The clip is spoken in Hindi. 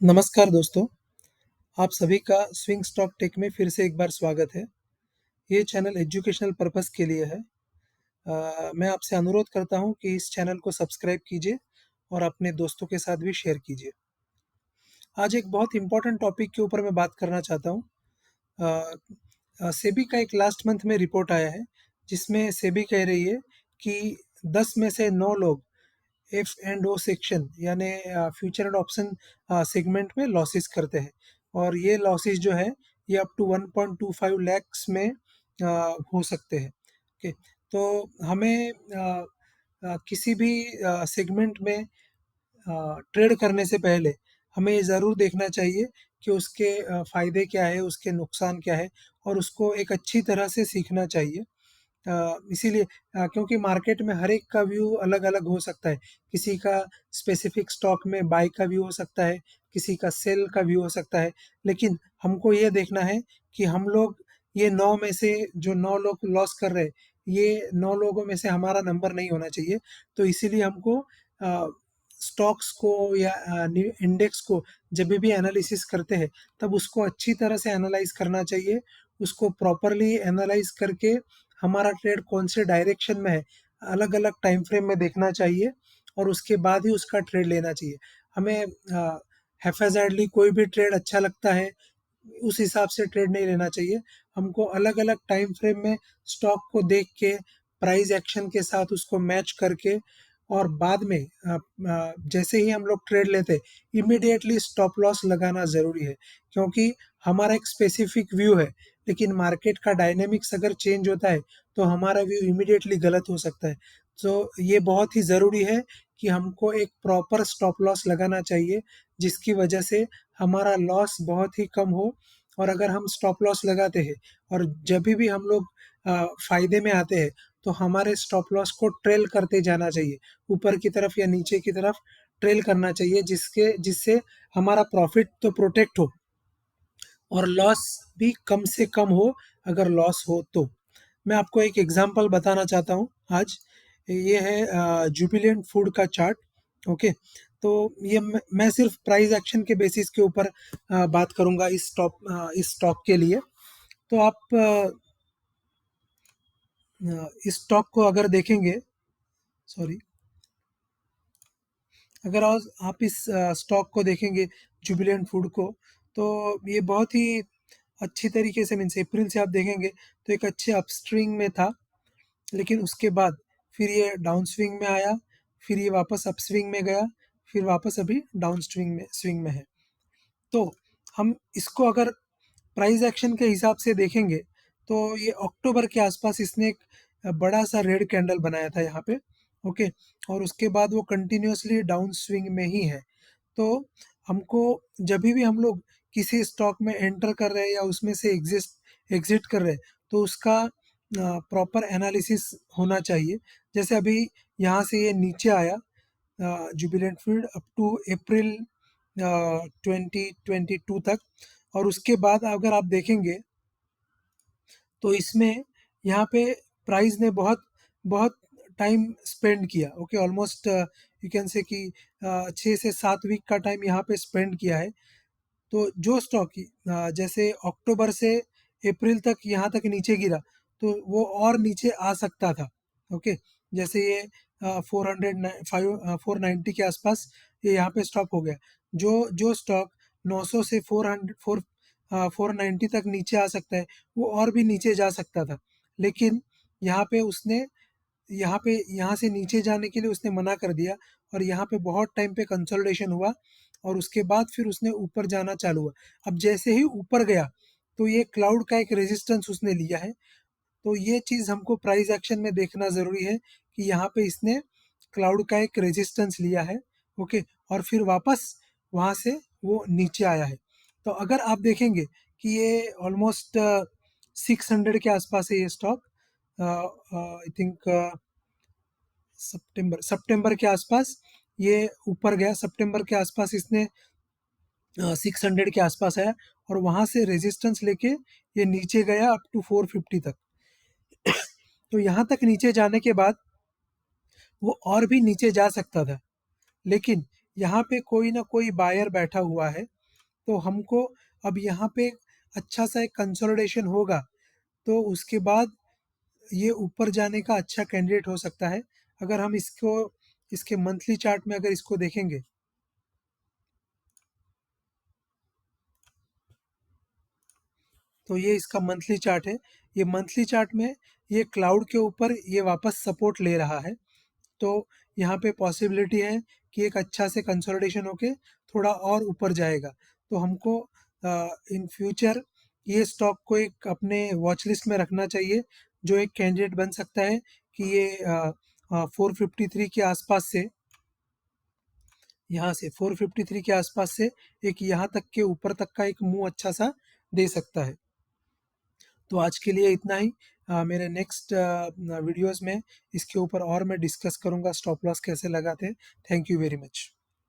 नमस्कार दोस्तों, आप सभी का स्विंग स्टॉक टेक में फिर से एक बार स्वागत है। ये चैनल एजुकेशनल पर्पस के लिए है। मैं आपसे अनुरोध करता हूँ कि इस चैनल को सब्सक्राइब कीजिए और अपने दोस्तों के साथ भी शेयर कीजिए। आज एक बहुत इम्पोर्टेंट टॉपिक के ऊपर मैं बात करना चाहता हूँ। सेबी का एक लास्ट मंथ में रिपोर्ट आया है, जिसमें सेबी कह रही है कि 10 में से 9 लोग एफ एंड ओ सेक्शन यानी फ्यूचर एंड ऑप्शन सेगमेंट में लॉसेस करते हैं और ये लॉसेस जो है ये अप टू 1.25 लैक्स में हो सकते हैं। ओके, तो हमें किसी भी सेगमेंट में ट्रेड करने से पहले हमें ये ज़रूर देखना चाहिए कि उसके फ़ायदे क्या है, उसके नुकसान क्या है और उसको एक अच्छी तरह से सीखना चाहिए। इसीलिए क्योंकि मार्केट में हर एक का व्यू अलग-अलग हो सकता है। किसी का स्पेसिफिक स्टॉक में बाय का व्यू हो सकता है, किसी का सेल का व्यू हो सकता है। लेकिन हमको ये देखना है कि हम लोग ये 9 में से जो 9 लोग लॉस कर रहे हैं, ये 9 लोगों में से हमारा नंबर नहीं होना चाहिए। तो इसीलिए हमको अ, स्टॉक्स को या इंडेक्स को जब भी एनालिसिस करते हैं, तब उसको अच्छी तरह से एनालाइज़ करना चाहिए। उसको प्रॉपरली एनालाइज़ करके हमारा ट्रेड कौन से डायरेक्शन में है, अलग-अलग टाइम फ्रेम में देखना चाहिए और उसके बाद ही उसका ट्रेड लेना चाहिए। हमें हैफ़ेज़र्डली कोई भी ट्रेड अच्छा लगता है, उस हिसाब से ट्रेड नहीं लेना चाहिए। हमको अलग-अलग टाइम फ्रेम में स्टॉक को देख के, प्राइस एक्शन के साथ उसको मैच करके और बाद में जैसे ही हम लोग ट्रेड लेते, इमीडिएटली स्टॉप लॉस लगाना ज़रूरी है। क्योंकि हमारा एक स्पेसिफिक व्यू है, लेकिन मार्केट का डायनामिक्स अगर चेंज होता है, तो हमारा व्यू इमीडिएटली गलत हो सकता है। तो ये बहुत ही ज़रूरी है कि हमको एक प्रॉपर स्टॉप लॉस लगाना चाहिए, जिसकी वजह से हमारा लॉस बहुत ही कम हो। और अगर हम स्टॉप लॉस लगाते हैं और जभी भी हम लोग फ़ायदे में आते हैं, तो हमारे स्टॉप लॉस को ट्रेल करते जाना चाहिए। ऊपर की तरफ या नीचे की तरफ ट्रेल करना चाहिए, जिससे हमारा प्रॉफ़िट तो प्रोटेक्ट हो और लॉस भी कम से कम हो, अगर लॉस हो तो। मैं आपको एक एग्ज़ाम्पल बताना चाहता हूँ आज। ये है जुबिलेंट फूड का चार्ट। ओके, तो ये मैं सिर्फ प्राइस एक्शन के बेसिस के ऊपर बात करूँगा इस स्टॉक के लिए। तो आप इस स्टॉक को अगर देखेंगे, सॉरी, अगर आप इस स्टॉक को देखेंगे, जुबिलेंट फूड को, तो ये बहुत ही अच्छी तरीके से मीन्स अप्रैल से आप देखेंगे तो एक अच्छे अपस्ट्रिंग में था। लेकिन उसके बाद फिर ये डाउन स्विंग में आया, फिर ये वापस अप स्विंग में गया, फिर वापस अभी डाउन स्विंग में है। तो हम इसको अगर प्राइस एक्शन के हिसाब से देखेंगे, तो ये अक्टूबर के आसपास इसने एक बड़ा सा रेड कैंडल बनाया था यहाँ पे। ओके, और उसके बाद वो कंटिन्यूअसली डाउन स्विंग में ही है। तो हमको जब भी हम लोग किसी स्टॉक में एंटर कर रहे हैं या उसमें से एग्जिट कर रहे हैं, तो उसका प्रॉपर एनालिसिस होना चाहिए। जैसे अभी यहाँ से ये नीचे आया, जुबिलेंट फील्ड अप टू अप्रैल 2022 तक, और उसके बाद अगर आप देखेंगे तो इसमें यहाँ पे प्राइस ने बहुत बहुत टाइम स्पेंड किया। Okay, almost you can say कि 6 से 7 वीक का टाइम यहाँ पे स्पेंड किया है। तो जो स्टॉक जैसे अक्टूबर से अप्रैल तक यहाँ तक नीचे गिरा, तो वो और नीचे आ सकता था। ओके, जैसे ये 490 के आसपास ये यहाँ पे स्टॉप हो गया। जो जो स्टॉक 900 से 490 तक नीचे आ सकता है, वो और भी नीचे जा सकता था। लेकिन यहाँ पे उसने यहाँ से नीचे जाने के लिए उसने मना कर दिया और यहाँ पे बहुत टाइम पे कंसोलिडेशन हुआ और उसके बाद फिर उसने ऊपर जाना चालू हुआ। अब जैसे ही ऊपर गया, तो ये क्लाउड का एक रेजिस्टेंस उसने लिया है। तो ये चीज़ हमको प्राइस एक्शन में देखना ज़रूरी है कि यहाँ पे इसने क्लाउड का एक रेजिस्टेंस लिया है। ओके, और फिर वापस वहाँ से वो नीचे आया है। तो अगर आप देखेंगे कि ये ऑलमोस्ट 600 के आसपास है ये स्टॉक। आई थिंक सितंबर के आसपास ये ऊपर गया। सितंबर के आसपास इसने 600 के आसपास आया और वहाँ से रेजिस्टेंस लेके ये नीचे गया अप टू 450 तक। तो यहाँ तक नीचे जाने के बाद वो और भी नीचे जा सकता था, लेकिन यहाँ पे कोई ना कोई बायर बैठा हुआ है तो हमको अब यहाँ पे अच्छा सा एक कंसोलिडेशन होगा, तो उसके बाद ये ऊपर जाने का अच्छा कैंडिडेट हो सकता है। अगर हम इसको इसके मंथली चार्ट में अगर इसको देखेंगे, तो ये इसका मंथली चार्ट है। ये मंथली चार्ट में ये क्लाउड के ऊपर ये वापस सपोर्ट ले रहा है। तो यहाँ पे पॉसिबिलिटी है कि एक अच्छा से कंसोलिडेशन होके थोड़ा और ऊपर जाएगा। तो हमको इन फ्यूचर ये स्टॉक को एक अपने वॉच लिस्ट में रखना चाहिए, जो एक कैंडिडेट बन सकता है कि ये 453 के आसपास से, यहाँ से 453 के आसपास से एक यहाँ तक के ऊपर तक का एक मूव अच्छा सा दे सकता है। तो आज के लिए इतना ही। मेरे नेक्स्ट वीडियोस में इसके ऊपर और मैं डिस्कस करूँगा स्टॉप लॉस कैसे लगाते हैं। Thank you very much.